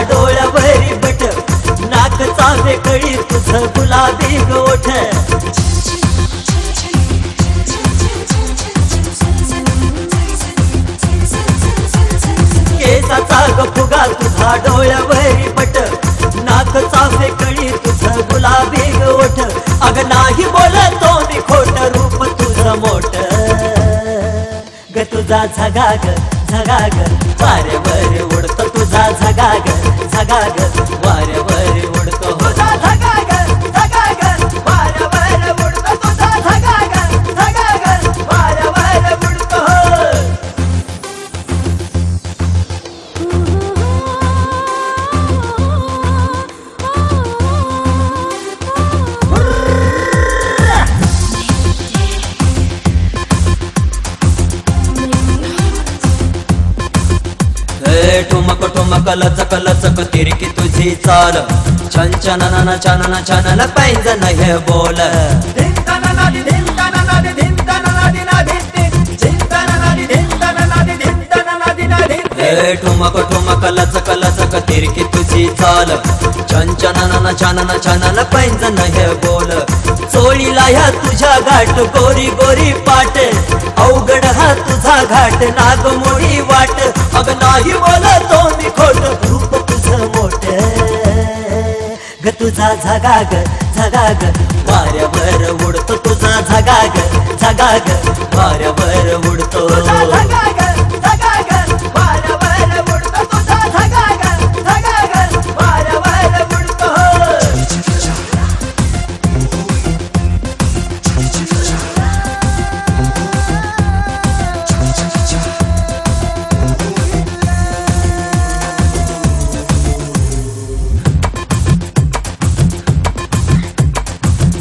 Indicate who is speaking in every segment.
Speaker 1: डोळ्यावरी but, नाक चावे कळी तुझं गुलाबी गोठ. केसाचा ग फुगा तुझा डोळ्यावरी बट, नाक चावे कळी तुझं गुलाबी गोठ. अग नाही बोलतो मी खोट, रूप तुझं मोठ ग. तुझा झगाग झगाग वाऱ्यावर उडतो, तुझा झगाग झगाग वाऱ्यावर उडतो. तुझा झगाग झगाग वाऱ्यावर उडतो, तुझा झगाग झगाग वाऱ्यावर उडतो. ठुमक ठुमक लचक लचक तिरकी तुझी चाल, छन छनन छनन छनन पैंजन हे बोल. ठुमक ठुमक लचक लचक तिरकी तुझी चाल, छन छनन छनन छनन पैंजन हे बोल. चोळीला ह्या तुझ्या घाट गोरी गोरी पाट, अवघड हा तुझा घाट नागमोडी वाट. अग नाही बोलतो मी खोट, रूप तुझं मोठ ग. तुझा झगाग झगाग वाऱ्यावर उडतो, तुझा झगाग झगाग वाऱ्यावर उडतो. झगाग झगाग वाऱ्यावर उडतो, तुझा झगाग झगाग वाऱ्यावर उडतो.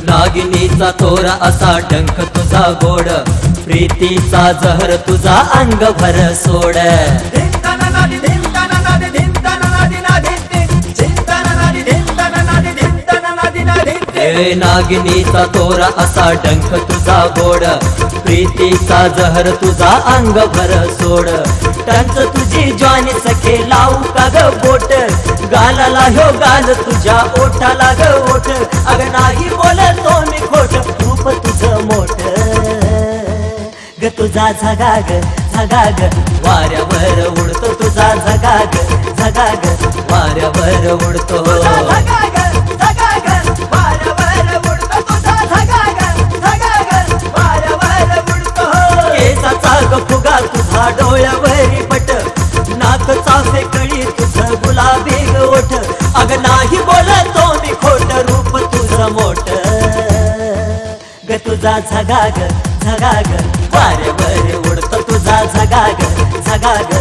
Speaker 1: नागिनीचा तोरा असा डंख तुझा गोड, प्रीतीचा जहर तुझा अंग भर सोड. नागिनीचा तोरा असा डंख तुझा गोड, प्रीतीचा जहर तुझा अंग भर सोड. टंच तुझी ज्वानी सखे लावू का ग बोट, गालाला ह्यो गाल तुझ्या ओठाला ग ओठ. अग नाही बोलतो मी खोट, रूप तुझं मोठ ग. तुझा झगाग झगाग वाऱ्यावर उडतो, तुझा झगाग झगाग वाऱ्यावर उडतो. झगाग झगाग वाऱ्यावर उडतो, तुझा झगाग झगाग वाऱ्यावर उडतो. केसाचा ग फुगा तुझा डोळ्यावरी बट, नाक चाफे कळी तुझं गुलाबी गोठ. अग नाही बोलतो मी खोट, रूप तुझं मोठ ग. तुझा झगाग झगाग वाऱ्यावर उडतो, तुझा झगाग झगाग